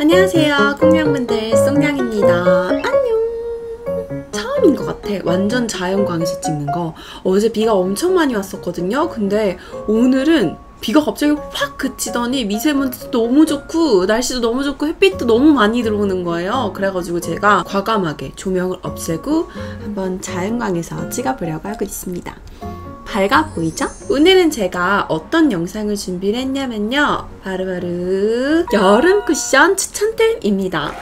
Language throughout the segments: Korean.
안녕하세요 꽁냥분들, 쏙냥입니다. 안녕. 처음인 것 같아. 완전 자연광에서 찍는 거. 어제 비가 엄청 많이 왔었거든요. 근데 오늘은 비가 갑자기 확 그치더니 미세먼지도 너무 좋고 날씨도 너무 좋고 햇빛도 너무 많이 들어오는 거예요. 그래가지고 제가 과감하게 조명을 없애고 한번 자연광에서 찍어보려고 하고 있습니다. 밝아 보이죠? 오늘은 제가 어떤 영상을 준비를 했냐면요, 바로바로 여름 쿠션 추천템입니다.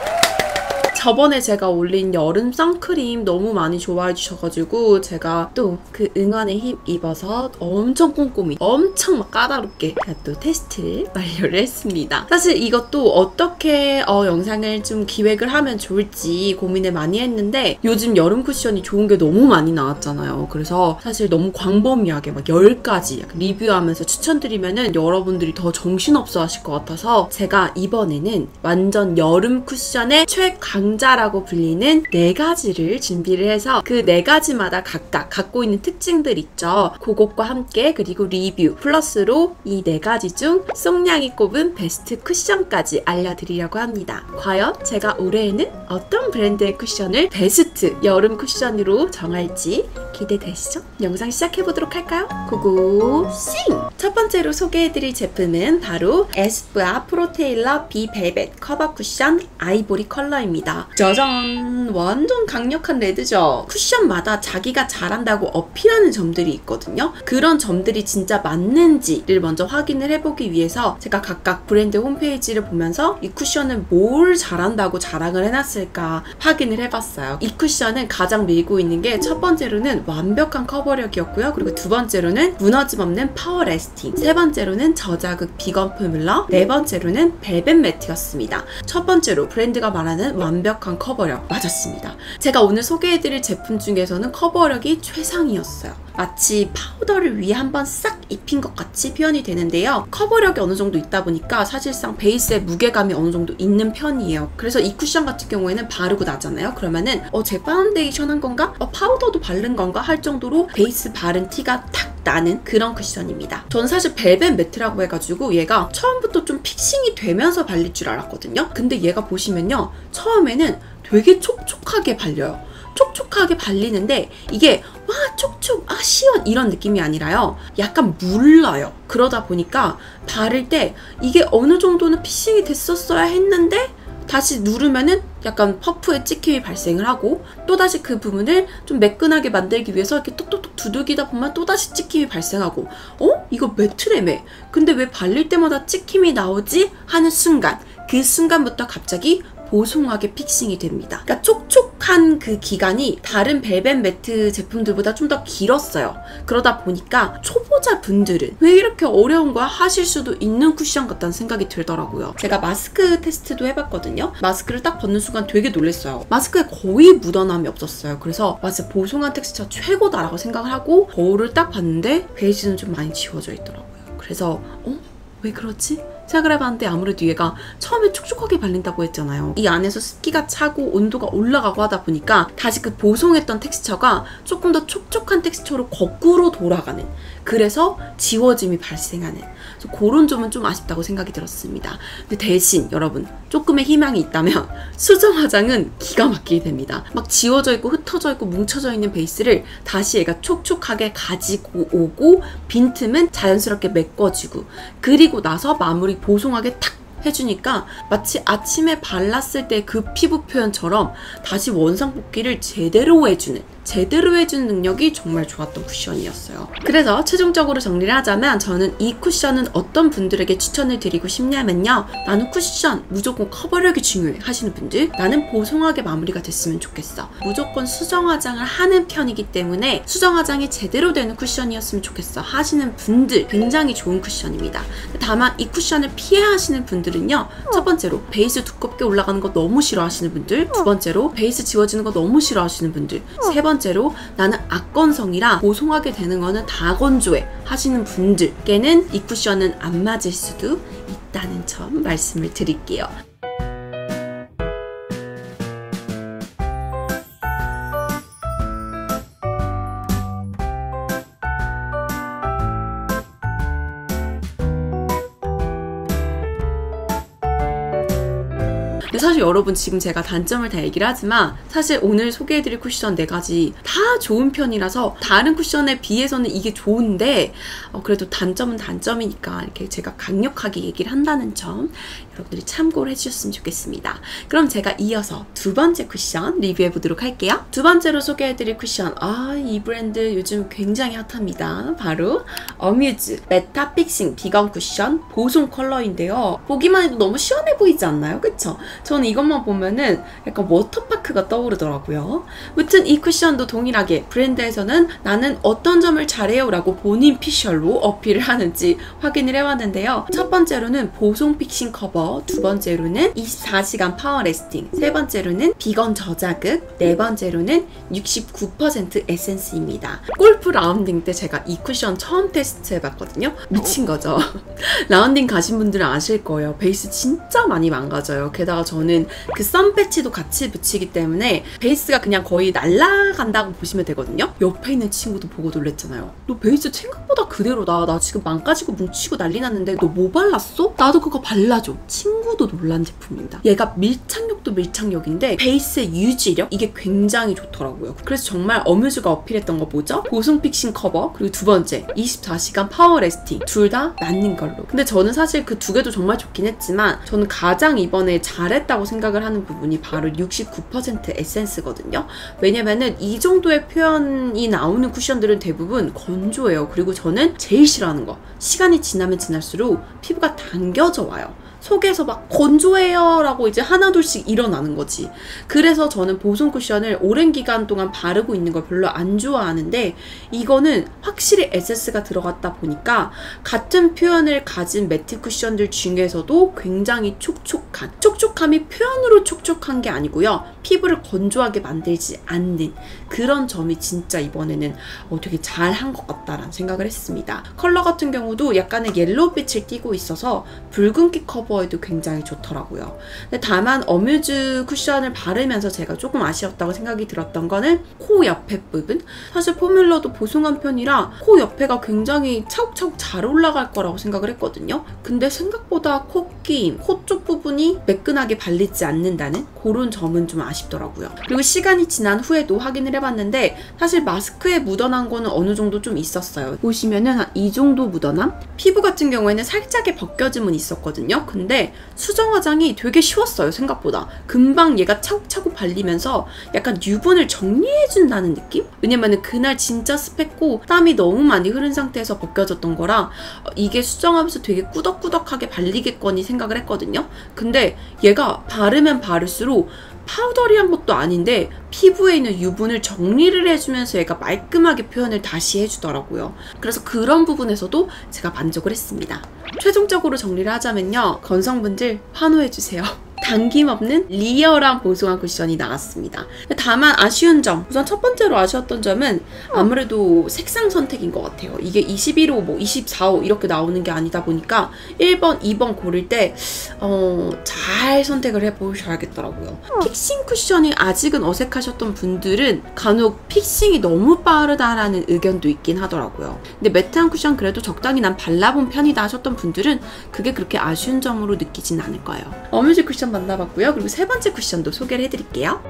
저번에 제가 올린 여름 선크림 너무 많이 좋아해 주셔가지고 제가 또 그 응원에 힘입어서 엄청 꼼꼼히 엄청 막 까다롭게 또 테스트를 완료를 했습니다. 사실 이것도 어떻게 영상을 좀 기획을 하면 좋을지 고민을 많이 했는데 요즘 여름 쿠션이 좋은 게 너무 많이 나왔잖아요. 그래서 사실 너무 광범위하게 막 10가지 리뷰하면서 추천드리면은 여러분들이 더 정신없어 하실 것 같아서 제가 이번에는 완전 여름 쿠션의 최강자라고 불리는 4가지를 준비를 해서 그 4가지마다 각각 갖고 있는 특징들 있죠. 그것과 함께 그리고 리뷰 플러스로 이 4가지 중 쏙냥이 꼽은 베스트 쿠션까지 알려드리려고 합니다. 과연 제가 올해에는 어떤 브랜드의 쿠션을 베스트 여름 쿠션으로 정할지 기대되시죠? 영상 시작해보도록 할까요? 고고 싱! 첫 번째로 소개해드릴 제품은 바로 에스쁘아 프로테일러 비벨벳 커버 쿠션 아이보리 컬러입니다. 짜잔! 완전 강력한 레드죠? 쿠션마다 자기가 잘한다고 어필하는 점들이 있거든요. 그런 점들이 진짜 맞는지를 먼저 확인을 해보기 위해서 제가 각각 브랜드 홈페이지를 보면서 이 쿠션은 뭘 잘한다고 자랑을 해놨을까 확인을 해봤어요. 이 쿠션은 가장 밀고 있는 게 첫 번째로는 완벽한 커버력이었고요. 그리고 두 번째로는 무너짐 없는 파워 레스팅, 세 번째로는 저자극 비건 포뮬러, 네 번째로는 벨벳 매트였습니다. 첫 번째로 브랜드가 말하는 완벽한 커버력 맞았습니다. 제가 오늘 소개해드릴 제품 중에서는 커버력이 최상이었어요. 마치 파우더를 위에 한번 싹 입힌 것 같이 표현이 되는데요. 커버력이 어느 정도 있다 보니까 사실상 베이스에 무게감이 어느 정도 있는 편이에요. 그래서 이 쿠션 같은 경우에는 바르고 나잖아요. 그러면은 제 파운데이션 한 건가? 파우더도 바른 건가? 할 정도로 베이스 바른 티가 탁 나는 그런 쿠션입니다. 저는 사실 벨벳 매트라고 해가지고 얘가 처음부터 좀 픽싱이 되면서 발릴 줄 알았거든요. 근데 얘가 보시면요, 처음에는 되게 촉촉하게 발려요. 촉촉하게 발리는데 이게 와 촉촉 시원 이런 느낌이 아니라요, 약간 물러요. 그러다 보니까 바를 때 이게 어느 정도는 픽싱이 됐었어야 했는데 다시 누르면은 약간 퍼프의 찍힘이 발생을 하고 또다시 그 부분을 좀 매끈하게 만들기 위해서 이렇게 톡톡톡 두들기다 보면 또다시 찍힘이 발생하고 이거 매트래매. 근데 왜 발릴 때마다 찍힘이 나오지? 하는 순간, 그 순간부터 갑자기 보송하게 픽싱이 됩니다. 그러니까 촉촉한 그 기간이 다른 벨벳 매트 제품들보다 좀 더 길었어요. 그러다 보니까 초보자 분들은 왜 이렇게 어려운 거야 하실 수도 있는 쿠션 같다는 생각이 들더라고요. 제가 마스크 테스트도 해봤거든요. 마스크를 딱 벗는 순간 되게 놀랐어요. 마스크에 거의 묻어남이 없었어요. 그래서 진짜 보송한 텍스처 최고다라고 생각을 하고 거울을 딱 봤는데 베이지는 좀 많이 지워져 있더라고요. 그래서 왜 그렇지? 생각을 해봤는데 아무래도 얘가 처음에 촉촉하게 발린다고 했잖아요. 이 안에서 습기가 차고 온도가 올라가고 하다 보니까 다시 그 보송했던 텍스처가 조금 더 촉촉한 텍스처로 거꾸로 돌아가는, 그래서 지워짐이 발생하는, 그래서 그런 점은 좀 아쉽다고 생각이 들었습니다. 근데 대신 여러분, 조금의 희망이 있다면 수정 화장은 기가 막히게 됩니다. 막 지워져 있고 흩어져 있고 뭉쳐져 있는 베이스를 다시 얘가 촉촉하게 가지고 오고 빈틈은 자연스럽게 메꿔주고, 그리고 나서 마무리 보송하게 탁 해주니까 마치 아침에 발랐을 때 그 피부 표현처럼 다시 원상복귀를 제대로 해주는 능력이 정말 좋았던 쿠션이었어요. 그래서 최종적으로 정리를 하자면 저는 이 쿠션은 어떤 분들에게 추천을 드리고 싶냐면요, 나는 쿠션 무조건 커버력이 중요해 하시는 분들, 나는 보송하게 마무리가 됐으면 좋겠어, 무조건 수정 화장을 하는 편이기 때문에 수정 화장이 제대로 되는 쿠션이었으면 좋겠어 하시는 분들 굉장히 좋은 쿠션입니다. 다만 이 쿠션을 피해 하시는 분들은요, 첫 번째로 베이스 두껍게 올라가는 거 너무 싫어하시는 분들, 두 번째로 베이스 지워지는 거 너무 싫어하시는 분들, 세 번째로 나는 악건성이라 보송하게 되는 거는 다 건조해 하시는 분들께는 이 쿠션은 안 맞을 수도 있다는 점 말씀을 드릴게요. 근데 사실 여러분 지금 제가 단점을 다 얘기를 하지만 사실 오늘 소개해드릴 쿠션 4가지 다 좋은 편이라서 다른 쿠션에 비해서는 이게 좋은데 그래도 단점은 단점이니까 이렇게 제가 강력하게 얘기를 한다는 점 여러분들이 참고를 해주셨으면 좋겠습니다. 그럼 제가 이어서 두 번째 쿠션 리뷰해보도록 할게요. 두 번째로 소개해드릴 쿠션, 이 브랜드 요즘 굉장히 핫합니다. 바로 어뮤즈 메타 픽싱 비건 쿠션 보송 컬러인데요. 보기만 해도 너무 시원해 보이지 않나요? 그쵸? 저는 이것만 보면은 약간 워터파크가 떠오르더라고요. 무튼 이 쿠션도 동일하게 브랜드에서는 나는 어떤 점을 잘해요 라고 본인 피셜로 어필을 하는지 확인을 해봤는데요. 첫 번째로는 보송 픽싱 커버, 두 번째로는 24시간 파워 레스팅, 세 번째로는 비건 저자극, 네 번째로는 69% 에센스입니다. 골프 라운딩 때 제가 이 쿠션 처음 테스트 해봤거든요. 미친 거죠. 라운딩 가신 분들은 아실 거예요. 베이스 진짜 많이 망가져요. 게다가 저는 그 선 패치도 같이 붙이기 때문에 베이스가 그냥 거의 날아간다고 보시면 되거든요. 옆에 있는 친구도 보고 놀랬잖아요. 너 베이스 생각보다 그대로다. 나 지금 망가지고 뭉치고 난리 났는데 너 뭐 발랐어? 나도 그거 발라줘. 친구도 놀란 제품입니다. 얘가 밀착력도 밀착력인데 베이스의 유지력? 이게 굉장히 좋더라고요. 그래서 정말 어뮤즈가 어필했던 거 뭐죠? 보송 픽싱 커버, 그리고 두 번째 24시간 파워 레스팅, 둘 다 맞는 걸로. 근데 저는 사실 그 두 개도 정말 좋긴 했지만 저는 가장 이번에 잘했다고 생각을 하는 부분이 바로 69% 에센스거든요. 왜냐면은 이 정도의 표현이 나오는 쿠션들은 대부분 건조해요. 그리고 저는 제일 싫어하는 거, 시간이 지나면 지날수록 피부가 당겨져 와요. 속에서 막 건조해요 라고 이제 하나둘씩 일어나는 거지. 그래서 저는 보송 쿠션을 오랜 기간 동안 바르고 있는 걸 별로 안 좋아하는데 이거는 확실히 에센스가 들어갔다 보니까 같은 표현을 가진 매트 쿠션들 중에서도 굉장히 촉촉한, 촉촉함이 표현으로 촉촉한 게 아니고요, 피부를 건조하게 만들지 않는 그런 점이 진짜 이번에는 되게 잘한 것 같다라는 생각을 했습니다. 컬러 같은 경우도 약간의 옐로우빛을 띠고 있어서 붉은기 커버에도 굉장히 좋더라고요. 근데 다만 어뮤즈 쿠션을 바르면서 제가 조금 아쉬웠다고 생각이 들었던 거는 코 옆에 부분. 사실 포뮬러도 보송한 편이라 코 옆에가 굉장히 차곡차곡 잘 올라갈 거라고 생각을 했거든요. 근데 생각보다 코끼임, 코 쪽 부분이 매끈하게 발리지 않는다는 그런 점은 좀 아쉽더라고요. 그리고 시간이 지난 후에도 확인을 해봤는데 사실 마스크에 묻어난 거는 어느 정도 좀 있었어요. 보시면은 한 이 정도 묻어남? 피부 같은 경우에는 살짝의 벗겨짐은 있었거든요. 근데 수정 화장이 되게 쉬웠어요. 생각보다. 금방 얘가 차곡차곡 발리면서 약간 유분을 정리해준다는 느낌? 왜냐면은 그날 진짜 습했고 땀이 너무 많이 흐른 상태에서 벗겨졌던 거라 이게 수정하면서 되게 꾸덕꾸덕하게 발리겠거니 생각을 했거든요. 근데 얘가 바르면 바를수록 파우더리한 것도 아닌데 피부에 있는 유분을 정리를 해주면서 얘가 말끔하게 표현을 다시 해주더라고요. 그래서 그런 부분에서도 제가 만족을 했습니다. 최종적으로 정리를 하자면요, 건성분들 환호해주세요. 당김없는 리얼한 보송한 쿠션이 나왔습니다. 다만 아쉬운 점, 우선 첫 번째로 아쉬웠던 점은 아무래도 색상 선택인 것 같아요. 이게 21호, 24호 이렇게 나오는 게 아니다 보니까 1번, 2번 고를 때 잘 선택을 해보셔야겠더라고요. 픽싱 쿠션이 아직은 어색하셨던 분들은 간혹 픽싱이 너무 빠르다라는 의견도 있긴 하더라고요. 근데 매트한 쿠션 그래도 적당히 난 발라본 편이다 하셨던 분들은 그게 그렇게 아쉬운 점으로 느끼진 않을 거예요. 어뮤즈 쿠션 만나봤고요. 그리고 세 번째 쿠션도 소개를 해드릴게요.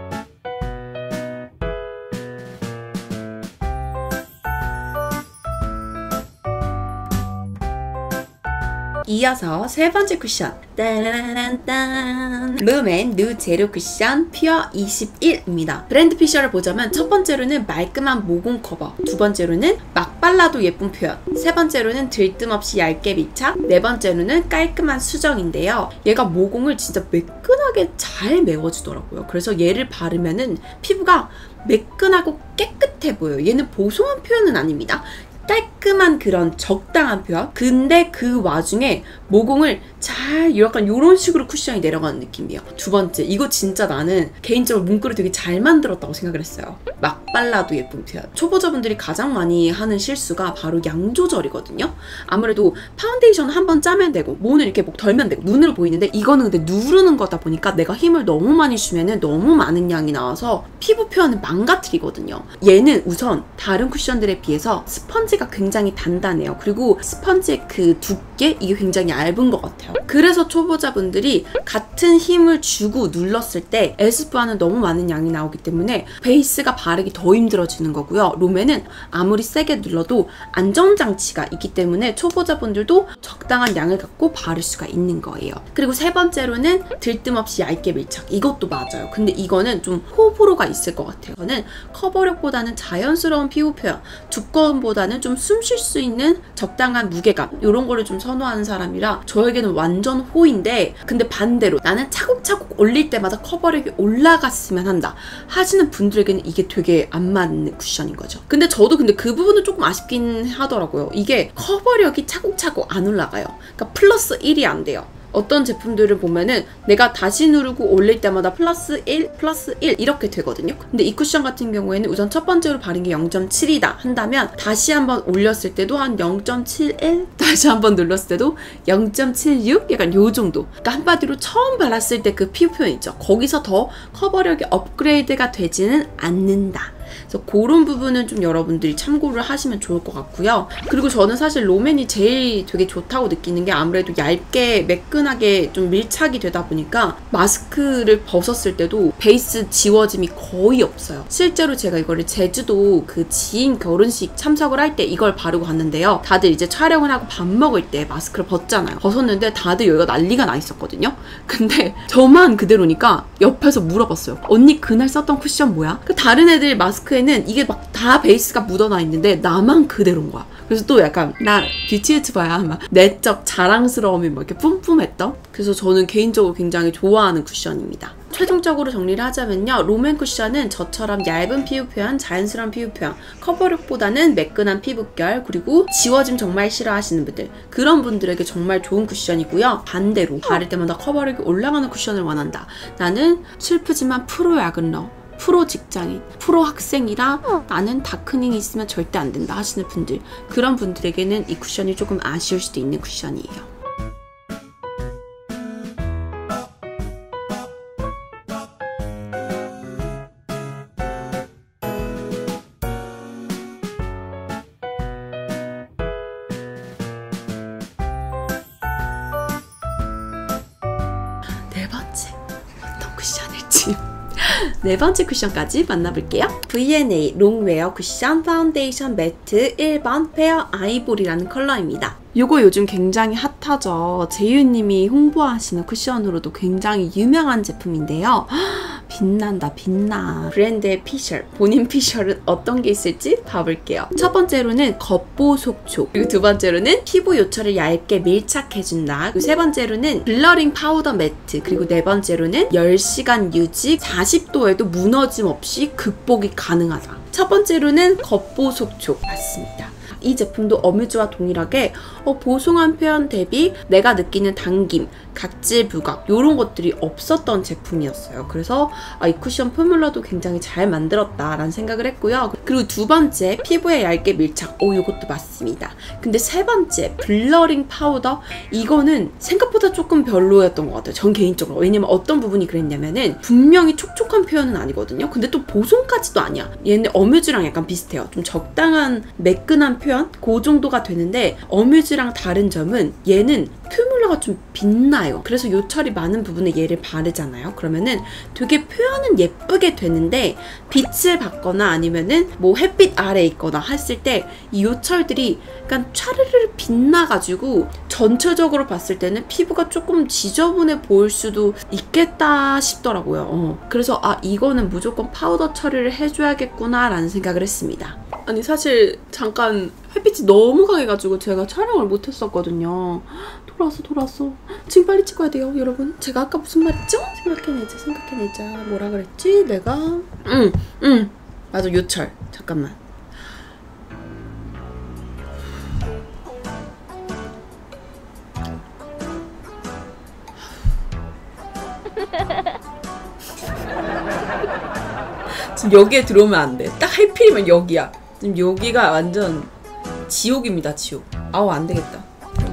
이어서 세 번째 쿠션, 따라란딴, 룸앤 누 제로 쿠션 퓨어 21입니다. 브랜드 피셜을 보자면 첫 번째로는 말끔한 모공 커버, 두 번째로는 막 발라도 예쁜 표현, 세 번째로는 들뜸 없이 얇게 밀착, 네 번째로는 깔끔한 수정인데요. 얘가 모공을 진짜 매끈하게 잘 메워주더라고요. 그래서 얘를 바르면은 피부가 매끈하고 깨끗해 보여요. 얘는 보송한 표현은 아닙니다. 깔끔한 그런 적당한 표현. 근데 그 와중에 모공을 잘 약간 이런 식으로 쿠션이 내려가는 느낌이에요. 두 번째, 이거 진짜 나는 개인적으로 문구를 되게 잘 만들었다고 생각을 했어요. 막 발라도 예쁜 표현. 초보자분들이 가장 많이 하는 실수가 바로 양 조절이거든요. 아무래도 파운데이션 한번 짜면 되고 모는 이렇게 목 덜면 되고 눈으로 보이는데 이거는 근데 누르는 거다 보니까 내가 힘을 너무 많이 주면은 너무 많은 양이 나와서 피부 표현을 망가뜨리거든요. 얘는 우선 다른 쿠션들에 비해서 스펀지가 굉장히 단단해요. 그리고 스펀지의 그 두께, 이게 굉장히 얇은 것 같아요. 같아요. 그래서 초보자분들이 같은 힘을 주고 눌렀을 때 에스쁘아는 너무 많은 양이 나오기 때문에 베이스가 바르기 더 힘들어지는 거고요. 롬에는 아무리 세게 눌러도 안정장치가 있기 때문에 초보자분들도 적당한 양을 갖고 바를 수가 있는 거예요. 그리고 세 번째로는 들뜸 없이 얇게 밀착. 이것도 맞아요. 근데 이거는 좀 호불호가 있을 것 같아요. 저는 커버력보다는 자연스러운 피부 표현, 두꺼움보다는 좀 숨 쉴 수 있는 적당한 무게감, 이런 거를 좀 선호하는 사람이라 저에게는 완전 호인데, 근데 반대로 나는 차곡차곡 올릴 때마다 커버력이 올라갔으면 한다 하시는 분들에게는 이게 되게 안 맞는 쿠션인 거죠. 근데 저도 그 부분은 조금 아쉽긴 하더라고요. 이게 커버력이 차곡차곡 안 올라가요. 그러니까 플러스 1이 안 돼요. 어떤 제품들을 보면은 내가 다시 누르고 올릴 때마다 플러스 1, 플러스 1 이렇게 되거든요. 근데 이 쿠션 같은 경우에는 우선 첫 번째로 바른 게 0.7이다 한다면 다시 한번 올렸을 때도 한 0.71, 다시 한번 눌렀을 때도 0.76? 약간 요 정도. 그러니까 한마디로 처음 발랐을 때 그 피부 표현 있죠. 거기서 더 커버력이 업그레이드가 되지는 않는다. 그래서 그런 부분은 좀 여러분들이 참고를 하시면 좋을 것 같고요. 그리고 저는 사실 롬앤이 제일 되게 좋다고 느끼는 게 아무래도 얇게 매끈하게 좀 밀착이 되다 보니까 마스크를 벗었을 때도 베이스 지워짐이 거의 없어요. 실제로 제가 이거를 제주도 그 지인 결혼식 참석을 할 때 이걸 바르고 갔는데요. 다들 이제 촬영을 하고 밥 먹을 때 마스크를 벗잖아요. 벗었는데 다들 여기가 난리가 나 있었거든요. 근데 저만 그대로니까 옆에서 물어봤어요. 언니 그날 썼던 쿠션 뭐야? 그 다른 애들 마스크에는 이게 막 다 베이스가 묻어나 있는데 나만 그대로인 거야. 그래서 또 약간 나 뷰티 유튜버야 막 내적 자랑스러움이 막 이렇게 뿜뿜했던. 그래서 저는 개인적으로 굉장히 좋아하는 쿠션입니다. 최종적으로 정리를 하자면요. 롬앤 쿠션은 저처럼 얇은 피부 표현, 자연스러운 피부 표현, 커버력보다는 매끈한 피부결, 그리고 지워짐 정말 싫어하시는 분들, 그런 분들에게 정말 좋은 쿠션이고요. 반대로 바를 때마다 커버력이 올라가는 쿠션을 원한다. 나는 슬프지만 프로 야근러, 프로 직장인, 프로 학생이라 나는 다크닝이 있으면 절대 안 된다 하시는 분들, 그런 분들에게는 이 쿠션이 조금 아쉬울 수도 있는 쿠션이에요. 네 번째, 어떤 쿠션일지. 네 번째 쿠션까지 만나볼게요. V&A 롱웨어 쿠션 파운데이션 매트 1번 페어 아이보리라는 컬러입니다. 요거 요즘 굉장히 핫하죠. 제이유님이 홍보하시는 쿠션으로도 굉장히 유명한 제품인데요. 빛난다, 빛나. 브랜드의 피셜, 본인 피셜은 어떤 게 있을지 봐볼게요. 첫 번째로는 겉보속촉, 그리고 두 번째로는 피부 요철을 얇게 밀착해준다, 그리고 세 번째로는 블러링 파우더 매트, 그리고 네 번째로는 10시간 유지, 40도에도 무너짐 없이 극복이 가능하다. 첫 번째로는 겉보속촉 맞습니다. 이 제품도 어뮤즈와 동일하게 보송한 표현 대비 내가 느끼는 당김, 각질 부각 이런 것들이 없었던 제품이었어요. 그래서 이 쿠션 포뮬러도 굉장히 잘 만들었다라는 생각을 했고요. 그리고 두 번째, 피부에 얇게 밀착. 이것도 맞습니다. 근데 세 번째, 블러링 파우더. 이거는 생각보다 조금 별로였던 것 같아요. 전 개인적으로. 왜냐면 어떤 부분이 그랬냐면은 분명히 촉촉한 표현은 아니거든요. 근데 또 보송까지도 아니야. 얘는 어뮤즈랑 약간 비슷해요. 좀 적당한 매끈한 표현? 그 정도가 되는데 어뮤즈랑 다른 점은 얘는 포뮬러가 좀 빛나요. 그래서 요철이 많은 부분에 얘를 바르잖아요. 그러면은 되게 표현은 예쁘게 되는데 빛을 받거나 아니면은 뭐 햇빛 아래에 있거나 했을 때 이 요철들이 약간 촤르르 빛나가지고 전체적으로 봤을 때는 피부가 조금 지저분해 보일 수도 있겠다 싶더라고요. 그래서 이거는 무조건 파우더 처리를 해줘야겠구나 라는 생각을 했습니다. 아니 사실 잠깐 햇빛이 너무 강해가지고 제가 촬영을 못했었거든요. 돌아왔어. 지금 빨리 찍어야 돼요, 여러분. 제가 아까 무슨 말 했죠? 생각해내자. 뭐라 그랬지? 내가 맞아, 요철. 잠깐만. 지금 여기에 들어오면 안 돼. 딱 하필이면 여기야. 지금 여기가 완전 지옥입니다, 지옥. 안 되겠다.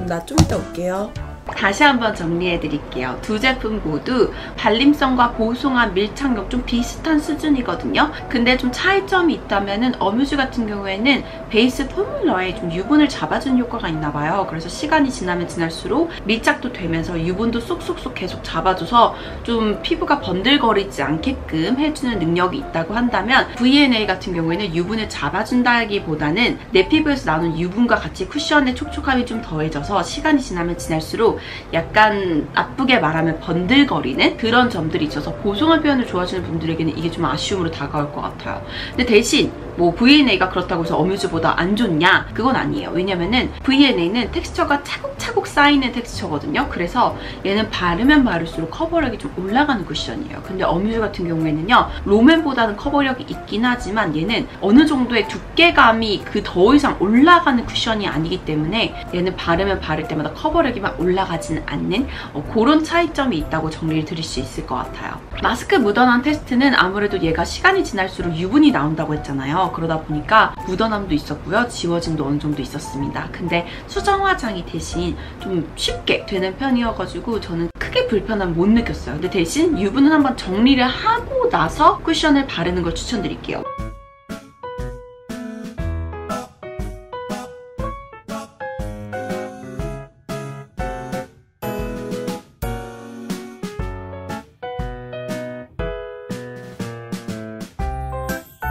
나 좀 이따 올게요. 다시 한번 정리해드릴게요. 두 제품 모두 발림성과 보송한 밀착력 좀 비슷한 수준이거든요. 근데 좀 차이점이 있다면은 어뮤즈 같은 경우에는 베이스 포뮬러에 좀 유분을 잡아주는 효과가 있나봐요. 그래서 시간이 지나면 지날수록 밀착도 되면서 유분도 쏙쏙쏙 계속 잡아줘서 좀 피부가 번들거리지 않게끔 해주는 능력이 있다고 한다면 V&A 같은 경우에는 유분을 잡아준다기보다는 내 피부에서 나오는 유분과 같이 쿠션의 촉촉함이 좀 더해져서 시간이 지나면 지날수록 약간 나쁘게 말하면 번들거리는 그런 점들이 있어서 보송한 표현을 좋아하시는 분들에게는 이게 좀 아쉬움으로 다가올 것 같아요. 근데 대신 뭐 V&A가 그렇다고 해서 어뮤즈보다 안 좋냐? 그건 아니에요. 왜냐면은 V&A는 텍스처가 차곡차곡 쌓이는 텍스처거든요. 그래서 얘는 바르면 바를수록 커버력이 좀 올라가는 쿠션이에요. 근데 어뮤즈 같은 경우에는요, 롬앤보다는 커버력이 있긴 하지만 얘는 어느 정도의 두께감이 그 더 이상 올라가는 쿠션이 아니기 때문에 얘는 바르면 바를 때마다 커버력이 막 올라가지는 않는 그런 차이점이 있다고 정리를 드릴 수 있을 것 같아요. 마스크 묻어남 테스트는 아무래도 얘가 시간이 지날수록 유분이 나온다고 했잖아요. 그러다 보니까 묻어남도 있었고요. 지워짐도 어느 정도 있었습니다. 근데 수정 화장이 대신 좀 쉽게 되는 편이어가지고 저는 크게 불편함 못 느꼈어요. 근데 대신 유분은 한번 정리를 하고 나서 쿠션을 바르는 걸 추천드릴게요.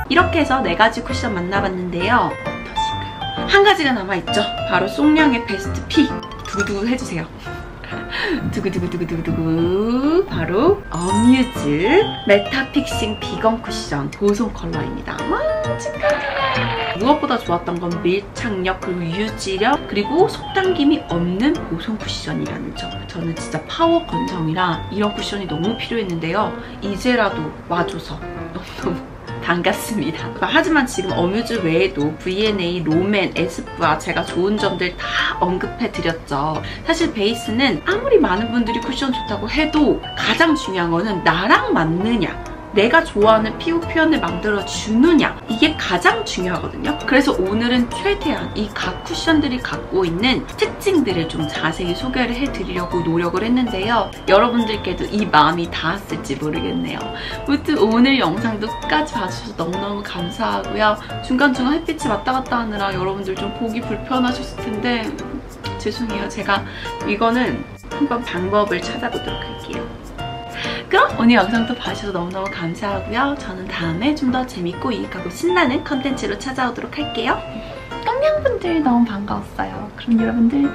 이렇게 해서 4가지 쿠션 만나봤는데요. 어떠신가요? 한 가지가 남아있죠? 바로 송량의 베스트 P. 두구두구 해주세요. 두구두구두구두구두구. 바로 어뮤즈 메타픽싱 비건 쿠션 보송 컬러입니다. 와, 축하드려요. 무엇보다 좋았던 건 밀착력, 그리고 유지력, 그리고 속당김이 없는 보송 쿠션이라는 점. 저는 진짜 파워 건성이라 이런 쿠션이 너무 필요했는데요. 이제라도 와줘서 너무너무 반갑습니다. 하지만 지금 어뮤즈 외에도 V&A, 롬앤, 에스쁘아 제가 좋은 점들 다 언급해드렸죠. 사실 베이스는 아무리 많은 분들이 쿠션 좋다고 해도 가장 중요한 거는 나랑 맞느냐, 내가 좋아하는 피부 표현을 만들어주느냐, 이게 가장 중요하거든요. 그래서 오늘은 최대한 이 각 쿠션들이 갖고 있는 특징들을 좀 자세히 소개를 해드리려고 노력을 했는데요. 여러분들께도 이 마음이 닿았을지 모르겠네요. 아무튼 오늘 영상도 끝까지 봐주셔서 너무너무 감사하고요. 중간중간 햇빛이 왔다 갔다 하느라 여러분들 좀 보기 불편하셨을 텐데 죄송해요. 제가 이거는 한번 방법을 찾아보도록 할게요. 그럼 오늘 영상도 봐주셔서 너무너무 감사하고요. 저는 다음에 좀 더 재밌고 유익하고 신나는 컨텐츠로 찾아오도록 할게요. 깜냥분들 너무 반가웠어요. 그럼 여러분들